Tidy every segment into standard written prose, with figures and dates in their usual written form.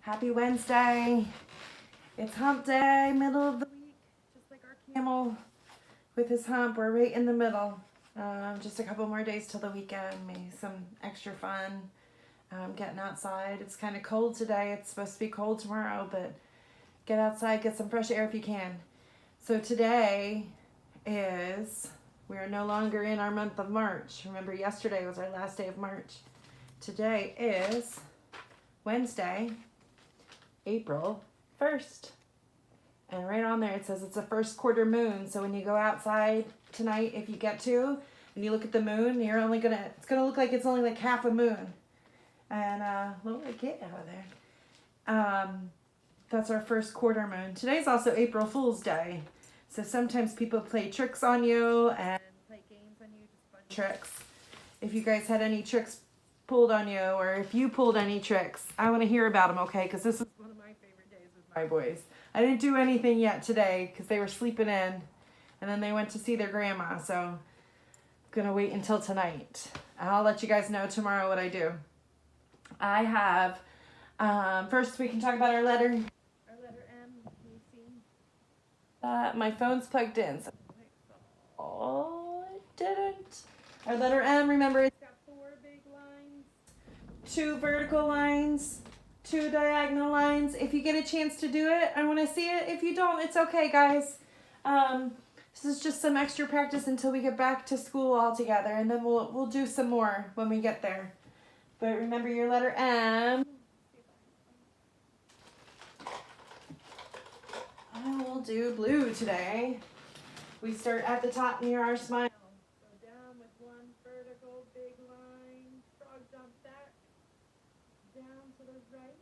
Happy Wednesday. It's hump day, middle of the week. Just like our camel with his hump, we're right in the middle. Just a couple more days till the weekend, maybe some extra fun. Getting outside. It's kind of cold today. It's supposed to be cold tomorrow, but get outside, get some fresh air if you can. So today we are no longer in our month of March. Remember, yesterday was our last day of March. Today is Wednesday, April 1st. And right on there it says it's a first quarter moon. So when you go outside tonight, if you get to, and you look at the moon, it's gonna look like it's only like half a moon. And get out of there. That's our first quarter moon. Today's also April Fool's Day. So sometimes people play tricks on you and play games on you, just fun tricks. If you guys had any tricks pulled on you, or if you pulled any tricks, I want to hear about them, okay? Because this is one of my favorite days with my boys. I didn't do anything yet today because they were sleeping in, and then they went to see their grandma. So I'm gonna wait until tonight. I'll let you guys know tomorrow what I do. I have first we can talk about our letter. Our letter M. Can you see? My phone's plugged in. So oh, it didn't. Our letter M. Remember, it's got 4 big lines, 2 vertical lines, 2 diagonal lines. If you get a chance to do it, I want to see it. If you don't, it's okay, guys. This is just some extra practice until we get back to school all together, and then we'll do some more when we get there. But remember your letter M. I will do blue today. We start at the top near our smile. Go down with 1 vertical big line. Frog jump back. Down to the right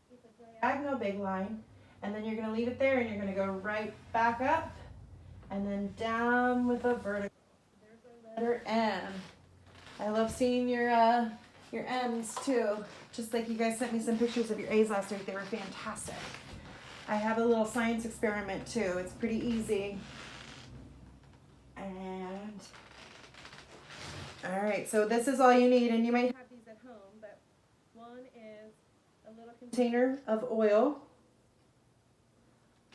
with a diagonal big line. And then you're going to leave it there and you're going to go right back up. And then down with a vertical. There's our letter M. I love seeing your M's too. Just like you guys sent me some pictures of your A's last week. They were fantastic. I have a little science experiment too. It's pretty easy. And all right, so this is all you need, and you might have these at home, but one is a little container of oil.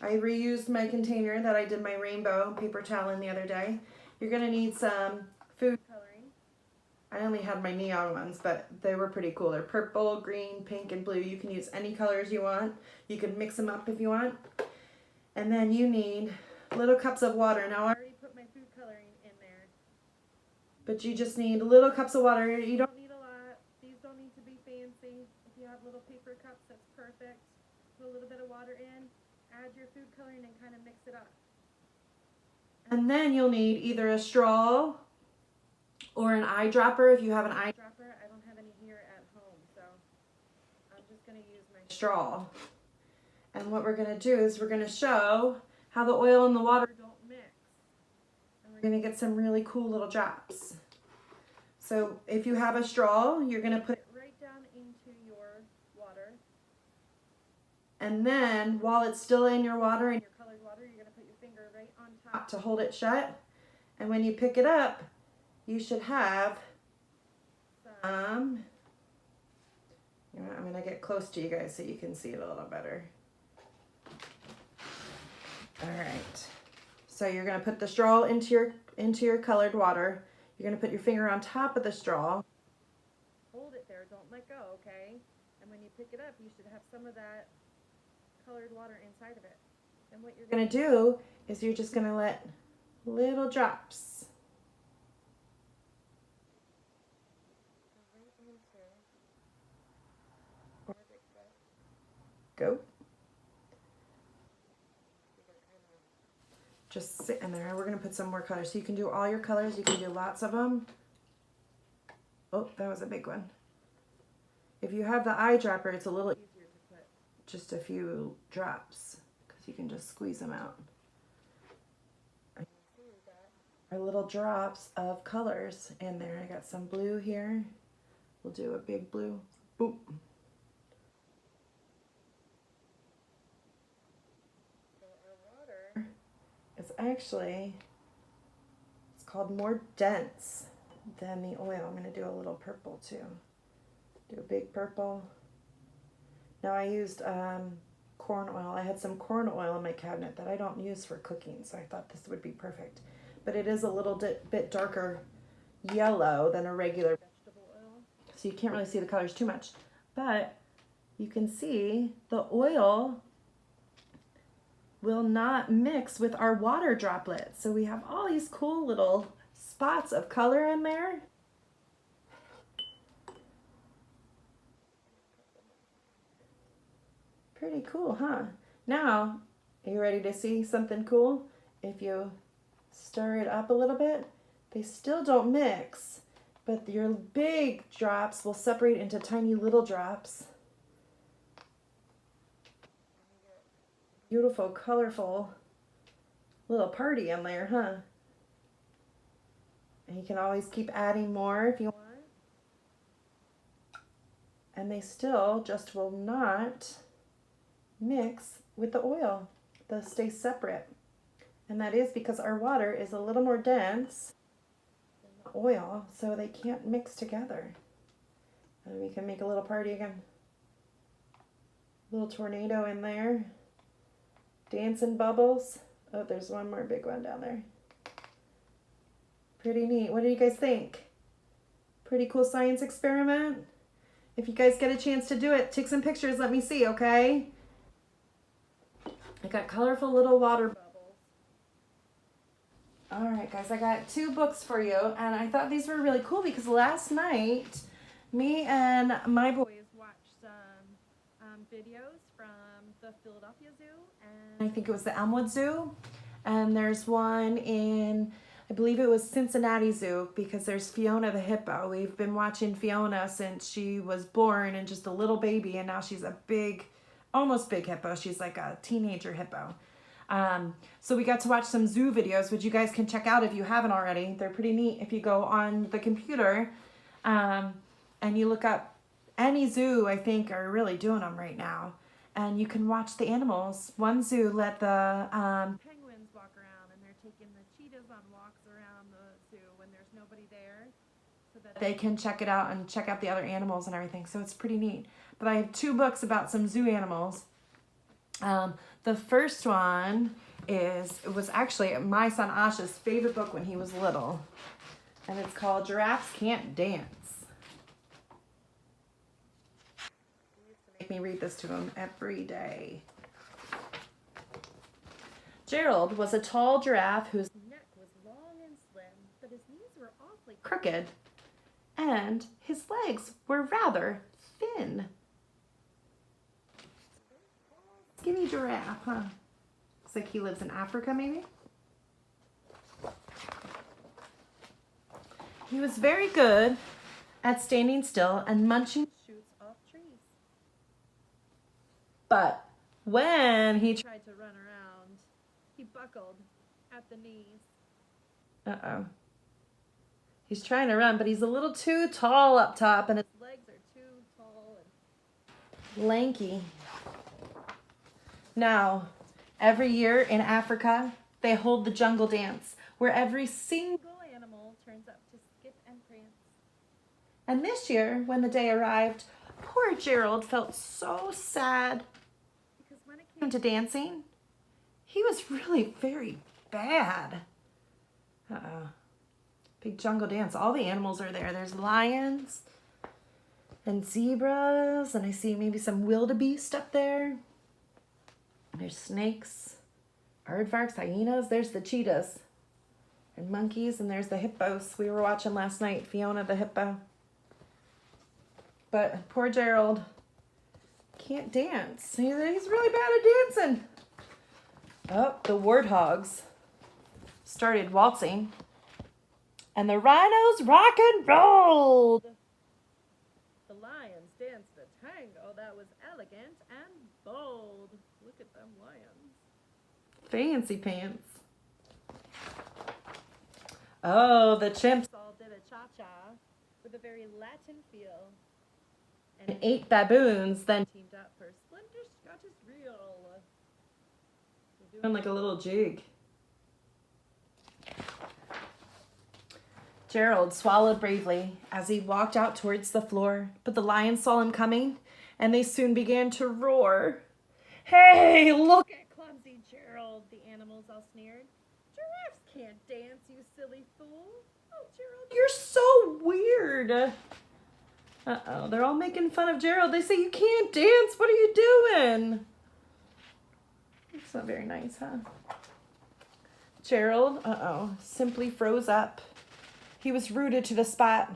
I reused my container that I did my rainbow paper towel in the other day. You're gonna need some food coloring. I only had my neon ones, but they were pretty cool. They're purple, green, pink, and blue. You can use any colors you want. You can mix them up if you want. And then you need little cups of water. Now, I already put my food coloring in there. But you just need little cups of water. You don't need a lot. These don't need to be fancy. If you have little paper cups, that's perfect. Put a little bit of water in. Add your food coloring and kind of mix it up. And then you'll need either a straw or an eyedropper if you have an eyedropper. I don't have any here at home, so I'm just going to use my straw. And what we're going to do is we're going to show how the oil and the water don't mix. And we're going to get some really cool little drops. So if you have a straw, you're going to put it right down into your water. And then while it's still in your water, in your colored water, you're going to put your finger right on top to hold it shut. And when you pick it up, you should have some, I'm going to get close to you guys so you can see it a little better. All right. So you're going to put the straw into your colored water. You're going to put your finger on top of the straw. Hold it there. Don't let go, okay? And when you pick it up, you should have some of that colored water inside of it. And what you're going to do is you're just going to let little drops go. Just sit in there. We're going to put some more colors. So you can do all your colors. You can do lots of them. Oh, that was a big one. If you have the eyedropper, it's a little easier to put just a few drops because you can just squeeze them out. Our little drops of colors in there. I got some blue here. We'll do a big blue. Boop. It's called more dense than the oil. I'm going to do a little purple too. Do a big purple. Now I used corn oil. I had some corn oil in my cabinet that I don't use for cooking, so I thought this would be perfect. But it is a little bit darker yellow than a regular vegetable oil, so you can't really see the colors too much. But you can see the oil will not mix with our water droplets. So we have all these cool little spots of color in there. Pretty cool, huh? Now, are you ready to see something cool? If you stir it up a little bit, they still don't mix, but your big drops will separate into tiny little drops. Beautiful, colorful little party in there, huh? And you can always keep adding more if you want. And they still just will not mix with the oil. They'll stay separate. And that is because our water is a little more dense than the oil, so they can't mix together. And we can make a little party again. Little tornado in there. Dancing bubbles. Oh, there's one more big one down there. Pretty neat. What do you guys think? Pretty cool science experiment. If you guys get a chance to do it, take some pictures, let me see, okay? I got colorful little water bubbles. All right, guys, I got 2 books for you, and I thought these were really cool because last night, me and my boys watched some videos from the Philadelphia Zoo, and I think it was the Elmwood Zoo, and there's one in, I believe it was Cincinnati Zoo, because there's Fiona the hippo. We've been watching Fiona since she was born and just a little baby, and now she's a big, almost big hippo. She's like a teenager hippo. So we got to watch some zoo videos, which you guys can check out if you haven't already. They're pretty neat. If you go on the computer and you look up any zoo, I think are really doing them right now. And you can watch the animals. One zoo let the penguins walk around, and they're taking the cheetahs on walks around the zoo when there's nobody there, so that they can check it out and check out the other animals and everything. So it's pretty neat. But I have 2 books about some zoo animals. The first one was actually my son Asha's favorite book when he was little. And it's called Giraffes Can't Dance. He used to make me read this to him every day. Gerald was a tall giraffe whose neck was long and slim, but his knees were awfully crooked, and his legs were rather thin. Skinny giraffe, huh? Looks like he lives in Africa, maybe? He was very good at standing still and munching shoots off trees. But when he tried to run around, he buckled at the knees. Uh-oh. He's trying to run, but he's a little too tall up top, and his legs are too tall and lanky. Now, every year in Africa, they hold the jungle dance, where every single animal turns up to skip and prance. And this year, when the day arrived, poor Gerald felt so sad, because when it came to dancing, he was really very bad. Uh-oh. Big jungle dance. All the animals are there. There's lions and zebras, and I see maybe some wildebeest up there. There's snakes, aardvarks, hyenas. There's the cheetahs and monkeys, and there's the hippos we were watching last night, Fiona the hippo. But poor Gerald can't dance. He's really bad at dancing. Oh, the warthogs started waltzing, and the rhinos rock and rolled. The lions danced a tango that was elegant and bold. Look at them lions. Fancy pants. Oh, the chimps all did a cha-cha with a very Latin feel. And 8 baboons then teamed up for Splendor Scottish Reel. They're doing like a little jig. Gerald swallowed bravely as he walked out towards the floor, but the lions saw him coming, and they soon began to roar. Hey, look at clumsy Gerald, the animals all sneered. Giraffes can't dance, you silly fool. Oh, Gerald, you're so weird. Uh-oh, they're all making fun of Gerald. They say, you can't dance. What are you doing? It's not very nice, huh? Gerald, simply froze up. He was rooted to the spot.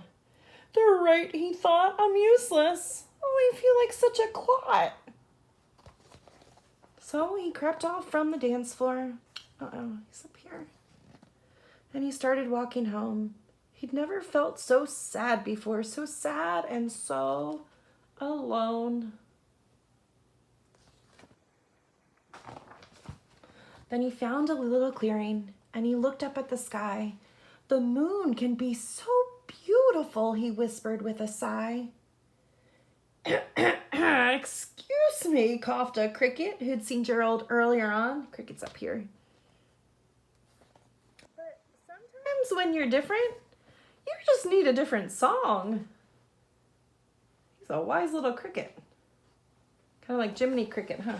They're right, he thought. I'm useless. Oh, I feel like such a clot. So he crept off from the dance floor. He's up here. And he started walking home. He'd never felt so sad before. So sad and so alone. Then he found a little clearing and he looked up at the sky. The moon can be so beautiful, he whispered with a sigh. Excuse me, coughed a cricket who'd seen Gerald earlier on. Cricket's up here. But sometimes when you're different, you just need a different song. He's a wise little cricket. Kind of like Jiminy Cricket, huh?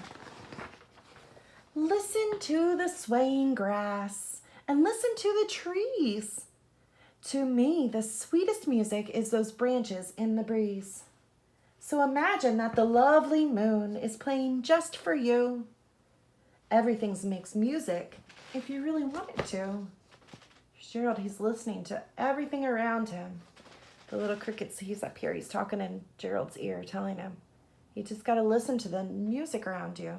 Listen to the swaying grass and listen to the trees. To me, the sweetest music is those branches in the breeze. So imagine that the lovely moon is playing just for you. Everything makes music if you really want it to. Gerald, he's listening to everything around him. The little cricket, he's up here. He's talking in Gerald's ear, telling him, you just got to listen to the music around you.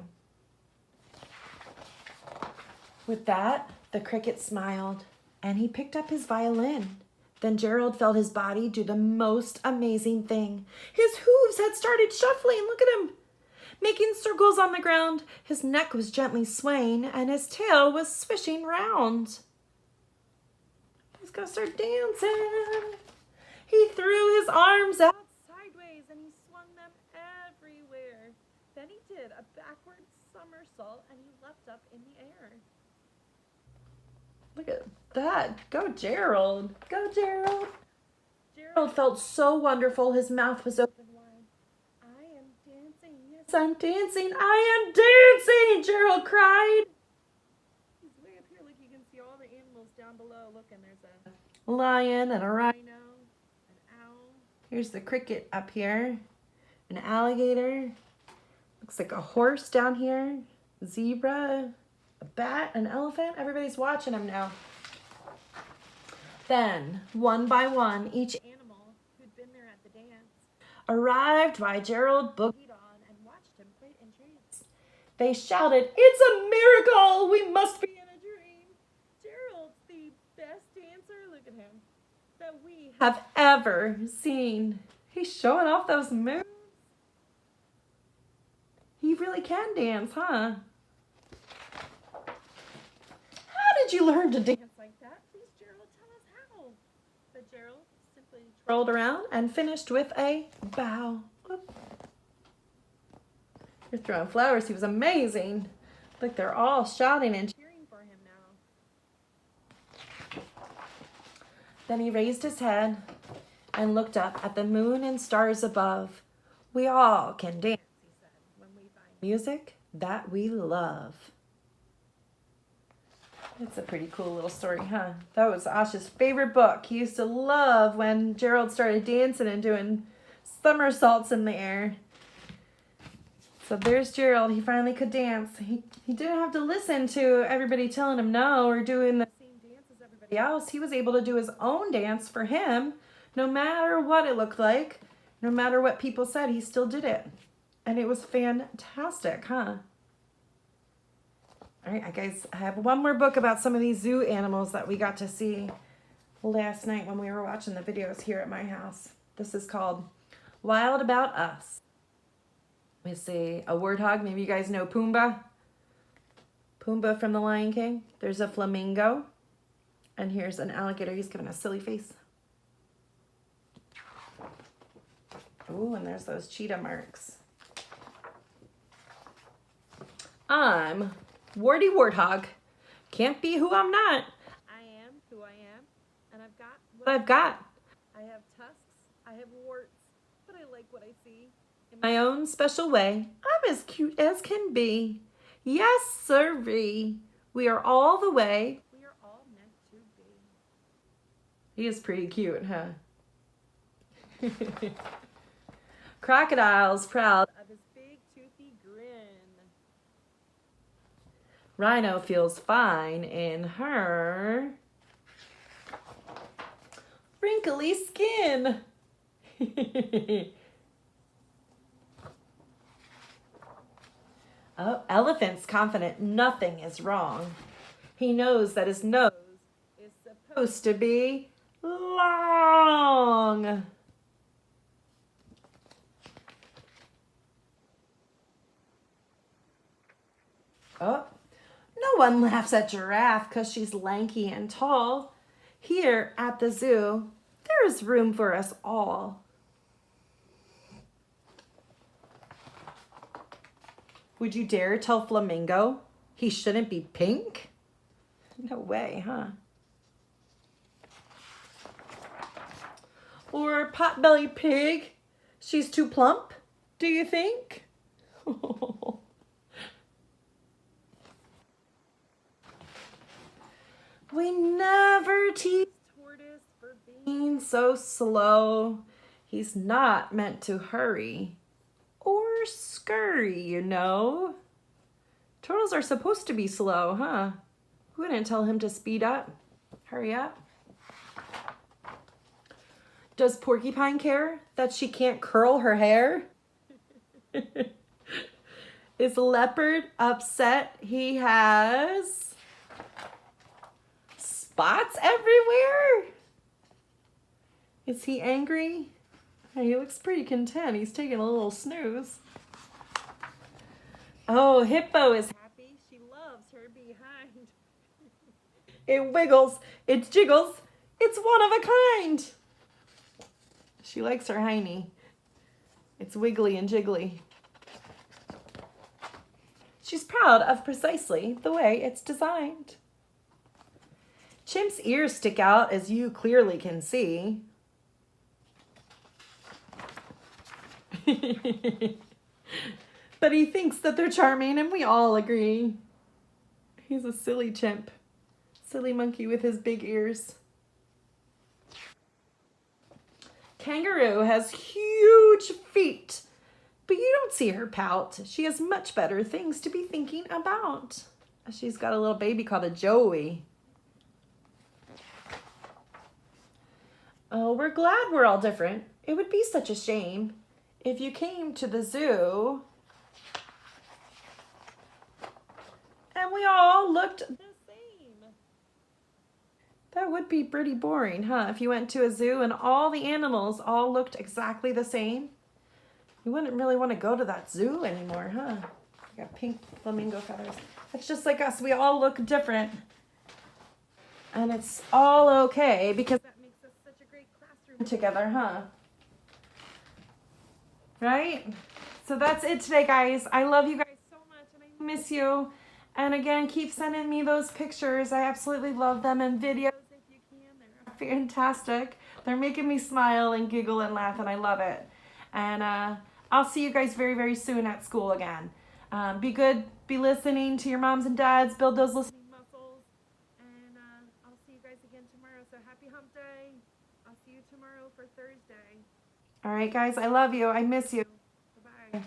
With that, the cricket smiled, and he picked up his violin. Then Gerald felt his body do the most amazing thing. His hooves had started shuffling. Look at him, making circles on the ground. His neck was gently swaying, and his tail was swishing round. He's gonna start dancing. He threw his arms out sideways, and he swung them everywhere. Then he did a backward somersault, and he leapt up in the air. Look at that. Go, Gerald. Go, Gerald. Gerald felt so wonderful. His mouth was open wide. I am dancing. Yes, I'm dancing. I am dancing, Gerald cried. He's way up here. Look, you can see all the animals down below. Look, and there's a lion and a rhino, an owl. Here's the cricket up here. An alligator. Looks like a horse down here. Zebra. A bat, an elephant, everybody's watching him now. Then, one by one, each animal who'd been there at the dance arrived by Gerald boogied on and watched him quite entranced. They shouted, it's a miracle! We must be in a dream! Gerald's the best dancer, look at him, that we have ever seen. He's showing off those moves. He really can dance, huh? Did you learn to dance like that? Please, Gerald, tell us how. But Gerald simply rolled around and finished with a bow. Whoop. You're throwing flowers. He was amazing. Look, they're all shouting and cheering for him now. Then he raised his head and looked up at the moon and stars above. We all can dance, he said, when we find music that we love. It's a pretty cool little story, huh? That was Asha's favorite book. He used to love when Gerald started dancing and doing somersaults in the air. So there's Gerald. He finally could dance. He didn't have to listen to everybody telling him no or doing the same dance as everybody else. He was able to do his own dance for him, no matter what it looked like, no matter what people said. He still did it. And it was fantastic, huh? All right, guys, I have one more book about some of these zoo animals that we got to see last night when we were watching the videos here at my house. This is called Wild About Us. Let me see, a warthog. Maybe you guys know Pumbaa. Pumbaa from The Lion King. There's a flamingo. And here's an alligator. He's giving a silly face. Ooh, and there's those cheetah marks. I'm Warty Warthog. Can't be who I'm not. I am who I am, and I've got what I've got. I have tusks, I have warts, but I like what I see. In my own special way, I'm as cute as can be. Yes, sirree. We are all the way. We are all meant to be. He is pretty cute, huh? Crocodile's proud of his big toothy grin. Rhino feels fine in her wrinkly skin. Oh, elephant's confident nothing is wrong. He knows that his nose is supposed to be long. Oh, no one laughs at Giraffe because she's lanky and tall. Here at the zoo, there is room for us all. Would you dare tell Flamingo he shouldn't be pink? No way, huh? Or Potbelly Pig, she's too plump, do you think? We never tease Tortoise for being so slow. He's not meant to hurry or scurry, you know. Turtles are supposed to be slow, huh? We didn't tell him to speed up. Hurry up. Does Porcupine care that she can't curl her hair? Is Leopard upset he has spots everywhere? Is he angry? He looks pretty content. He's taking a little snooze. Oh, Hippo is happy. She loves her behind. It wiggles, it jiggles, it's one of a kind. She likes her hiney. It's wiggly and jiggly. She's proud of precisely the way it's designed. Chimp's ears stick out, as you clearly can see. But he thinks that they're charming, and we all agree. He's a silly chimp. Silly monkey with his big ears. Kangaroo has huge feet, but you don't see her pout. She has much better things to be thinking about. She's got a little baby called a Joey. Oh, we're glad we're all different. It would be such a shame if you came to the zoo and we all looked the same. That would be pretty boring, huh? If you went to a zoo and all the animals all looked exactly the same. You wouldn't really want to go to that zoo anymore, huh? I got pink flamingo feathers. It's just like us. We all look different. And it's all okay because that makes us such a great classroom together, huh? Right? So that's it today, guys. I love you guys so much and I miss you. And again, keep sending me those pictures. I absolutely love them, and videos if you can. They're fantastic. They're making me smile and giggle and laugh, and I love it. And I'll see you guys very, very soon at school again. Be good. Be listening to your moms and dads. Build those listening muscles. And I'll see you guys again tomorrow. So happy hump day. I'll see you tomorrow for Thursday. All right, guys. I love you. I miss you. Bye-bye.